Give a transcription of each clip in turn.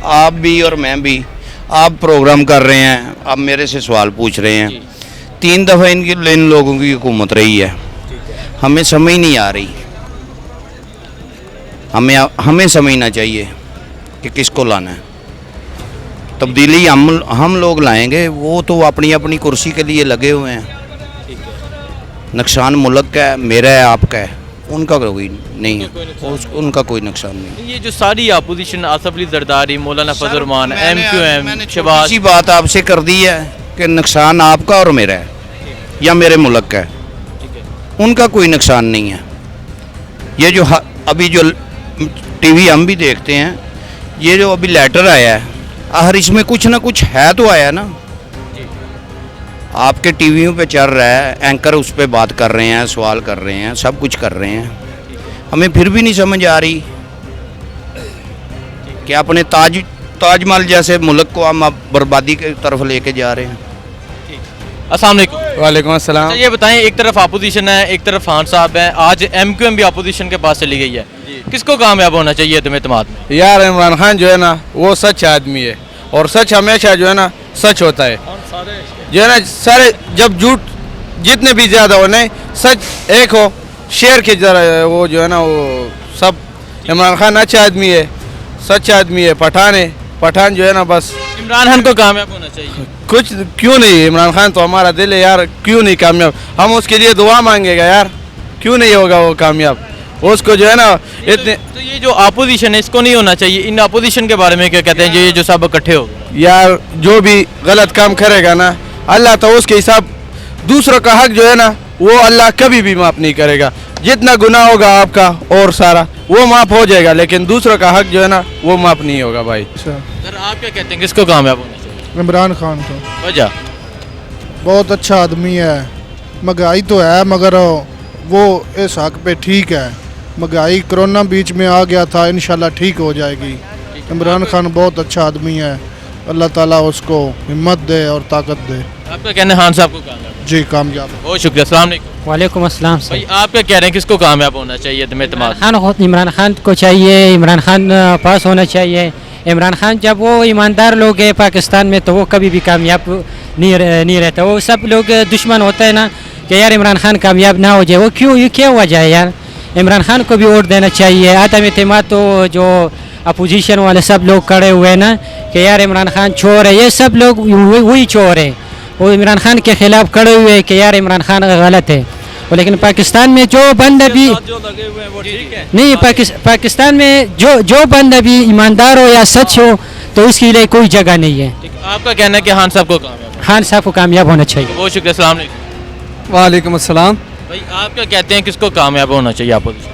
آپ بھی اور میں بھی، آپ پروگرام کر رہے ہیں، آپ میرے سے سوال پوچھ رہے ہیں، 3 دفعہ ان لوگوں کی حکومت رہی ہے، ہمیں سمجھ نہیں آ رہی، ہمیں سمجھنا چاہیے کہ کس کو لانا ہے۔ تبدیلی ہم لوگ لائیں گے، وہ تو اپنی اپنی کرسی کے لیے لگے ہوئے ہیں۔ نقصان ملک کا ہے، میرا ہے، آپ کا ہے، ان کا کوئی نہیں ہے، ان کا کوئی نقصان نہیں۔ یہ جو ساری اپوزیشن، آصف علی زرداری، مولانا فضل الرحمان، ایم کیو ایم، شہباز، اسی بات آپ سے کر دی ہے کہ نقصان آپ کا اور میرا ہے یا میرے ملک کا ہے، ان کا کوئی نقصان نہیں ہے۔ یہ جو ابھی جو ٹی وی ہم بھی دیکھتے ہیں، یہ جو ابھی لیٹر آیا ہے، آخر اس میں کچھ نہ کچھ ہے تو آیا نا، آپ کے ٹی ویوں پہ چل رہا ہے، اینکر اس پہ بات کر رہے ہیں، سوال کر رہے ہیں، سب کچھ کر رہے ہیں، ہمیں پھر بھی نہیں سمجھ آ رہی کہ اپنے تاج محل جیسے ملک کو ہم اب بربادی کی طرف لے کے جا رہے ہیں۔ السلام علیکم۔ وعلیکم السلام۔ اچھا یہ بتائیں، ایک طرف اپوزیشن ہے، ایک طرف خان صاحب ہیں، آج ایم کیو ایم بھی اپوزیشن کے پاس چلی گئی ہے، کس کو کامیاب ہونا چاہیے تمہیں اعتماد میں؟ یار عمران خان جو ہے نا وہ سچ آدمی ہے، اور سچ ہمیشہ جو ہے نا سچ ہوتا ہے، جو ہے نا سارے جب جھوٹ جتنے بھی زیادہ ہونے، سچ ایک ہو، شیر کی طرح وہ جو ہے نا وہ سب۔ عمران خان اچھا آدمی ہے، سچ آدمی ہے، پٹھان جو ہے نا بس عمران خان کو کامیاب ہونا چاہیے۔ کچھ کیوں نہیں، عمران خان تو ہمارا دل ہے یار، کیوں نہیں کامیاب؟ ہم اس کے لیے دعا مانگے گا یار، کیوں نہیں ہوگا وہ کامیاب؟ اس کو جو ہے نا اتنے تو یہ جو اپوزیشن ہے اس کو نہیں ہونا چاہیے، ان اپوزیشن کے بارے میں کیا کہتے ہیں یہ جو سب اکٹھے ہو؟ یار جو بھی غلط کام کرے گا نا، اللہ تو اس کے حساب، دوسروں کا حق جو ہے نا وہ اللہ کبھی بھی معاف نہیں کرے گا۔ جتنا گناہ ہوگا آپ کا اور سارا وہ معاف ہو جائے گا، لیکن دوسروں کا حق جو ہے نا وہ معاف نہیں ہوگا بھائی۔ سر آپ کیا کہتے ہیں کس کو کامیاب ہونا چاہیے؟ عمران خان کو۔ وجہ؟ بہت اچھا آدمی ہے، مہنگائی تو ہے مگر وہ اس حق پہ ٹھیک ہے، مہنگائی کرونا بیچ میں آ گیا تھا، انشاءاللہ ٹھیک ہو جائے گی۔ عمران خان بہت اچھا آدمی ہے، اللہ تعالیٰ اس کو ہمت دے اور طاقت دے۔ آپ کا کہنا ہے خان صاحب کو کامیاب؟ جی کامیاب۔ بہت شکریہ، السلام علیکم۔ وعلیکم السلام۔ بھائی آپ کیا کہہ رہے ہیں کس کو کامیاب ہونا چاہیے تمہیں اعتماد؟ عمران خان کو چاہیے، عمران خان پاس ہونا چاہیے۔ عمران خان جب وہ ایماندار لوگ ہیں پاکستان میں تو وہ کبھی بھی کامیاب نہیں رہتا، وہ سب لوگ دشمن ہوتا ہے نا کہ یار عمران خان کامیاب نہ ہو جائے، وہ کیوں یہ کیا ہوا جائے یار؟ عمران خان کو بھی ووٹ دینا چاہیے۔ عدم اعتماد تو جو اپوزیشن والے سب لوگ کھڑے ہوئے ہیں نا کہ یار عمران خان چور ہے، یہ سب لوگ وہی چور ہے، وہ عمران خان کے خلاف کھڑے ہوئے کہ یار عمران خان غلط ہے۔ لیکن پاکستان میں جو بند ابھی نہیں، پاکستان میں جو بند ابھی ایماندار ہو یا سچ ہو تو اس کے لیے کوئی جگہ نہیں ہے۔ آپ کا کہنا ہے کہ خان صاحب کو کامیاب؟ خان صاحب کو کامیاب ہونا چاہیے۔ بہت شکریہ، السلام علیکم۔ وعلیکم السلام۔ بھائی آپ کیا کہتے ہیں کس کو کامیاب ہونا چاہیے اپوزیشن؟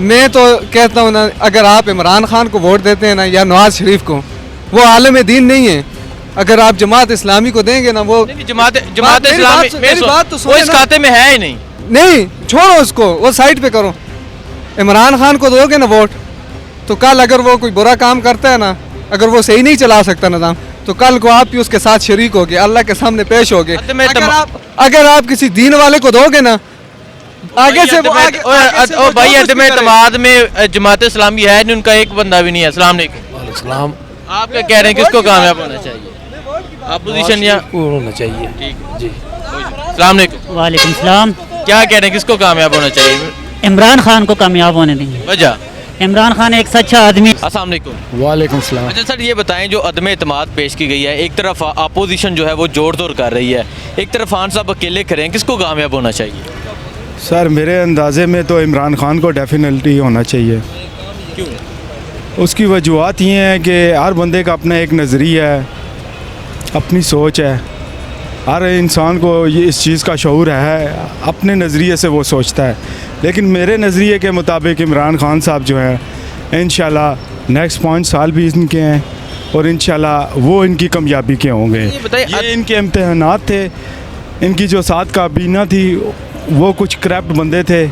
میں تو کہتا ہوں نا، اگر آپ عمران خان کو ووٹ دیتے ہیں نا یا نواز شریف کو، وہ عالم دین نہیں ہے۔ اگر آپ جماعت اسلامی کو دیں گے نا، وہ جماعت اسلامی میری بات تو وہ اس کھاتے میں ہے ہی نہیں۔ نہیں، چھوڑو اس کو، وہ سائڈ پہ کرو۔ عمران خان کو دو گے نا ووٹ تو کل اگر وہ کوئی برا کام کرتا ہے نا، اگر وہ صحیح نہیں چلا سکتا نظام، تو کل کو آپ بھی اس کے ساتھ شریک ہوگے، اللہ کے سامنے پیش ہوگے۔ اگر آپ کسی دین والے کو دو گے نا، آگے سے بھائی عدم اعتماد میں جماعت اسلامی ہے نہیں، ان کا ایک بندہ بھی نہیں ہے۔ السلام علیکم۔ السلام۔ آپ کیا کہہ رہے ہیں کس کو کامیاب ہونا چاہیے؟ اپوزیشن یا ہونا چاہیے؟ ٹھیک جی۔ السلام علیکم۔ وعلیکم السلام۔ کیا کہہ رہے ہیں کس کو کامیاب ہونا چاہیے؟ عمران خان کو کامیاب ہونے دیں گے۔ وجہ؟ عمران خان ایک سچا آدمی۔ السلام علیکم۔ وعلیکم السلام۔ اچھا سر یہ بتائیں، جو عدم اعتماد پیش کی گئی ہے، ایک طرف اپوزیشن جو ہے وہ جوڑ توڑ کر رہی ہے، ایک طرف خان صاحب اکیلے کھڑے ہیں، کس کو کامیاب ہونا چاہیے؟ سر میرے اندازے میں تو عمران خان کو ڈیفینیٹلی ہونا چاہیے۔ کیوں؟ اس کی وجوہات یہ ہیں کہ ہر بندے کا اپنا ایک نظریہ ہے، اپنی سوچ ہے، ہر انسان کو یہ اس چیز کا شعور ہے، اپنے نظریے سے وہ سوچتا ہے۔ لیکن میرے نظریے کے مطابق عمران خان صاحب جو ہیں انشاءاللہ نیکسٹ 5 سال بھی ان کے ہیں، اور انشاءاللہ وہ ان کی کامیابی کے ہوں گے۔ یہ ان کے امتحانات تھے، ان کی جو ساتھ کابینہ تھی وہ کچھ کرپٹ بندے تھے،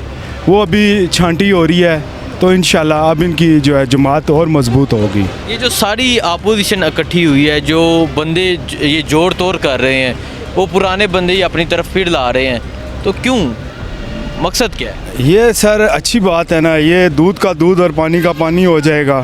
وہ ابھی چھانٹی ہو رہی ہے، تو انشاءاللہ اب ان کی جو ہے جماعت اور مضبوط ہوگی۔ یہ جو ساری اپوزیشن اکٹھی ہوئی ہے، جو بندے یہ جوڑ توڑ کر رہے ہیں، وہ پرانے بندے ہی اپنی طرف پھر لا رہے ہیں، تو کیوں؟ مقصد کیا ہے؟ یہ سر اچھی بات ہے نا، یہ دودھ کا دودھ اور پانی کا پانی ہو جائے گا،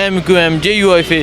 MQM, JUIFA,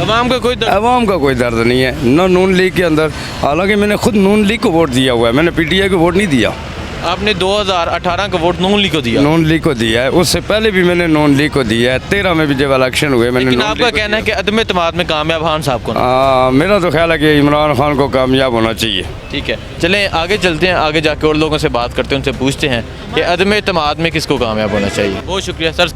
عوام کا کوئی عوام کا کوئی درد نہیں ہے نہ نون لیگ کے اندر. حالانکہ میں نے خود نون لیگ کو ووٹ دیا ہوا ہے, میں نے پی ٹی آئی کو ووٹ نہیں دیا. آپ نے 2018 کا ووٹ نون لیگ کو دیا؟ نون لیگ کو دیا ہے, اس سے پہلے بھی میں نے نون لیگ کو دیا ہے. 13 میں بھی جب الیکشن ہوئے میں نے. لیکن آپ کا کہنا ہے کہ عدم اعتماد میں کامیاب خان صاحب کو؟ میرا تو خیال ہے کہ عمران خان کو کامیاب ہونا چاہیے. ٹھیک ہے, چلیں آگے چلتے ہیں, آگے جا کے اور لوگوں سے بات کرتے ہیں, ان سے پوچھتے ہیں کہ عدم اعتماد میں کس کو کامیاب ہونا چاہیے. بہت شکریہ سر.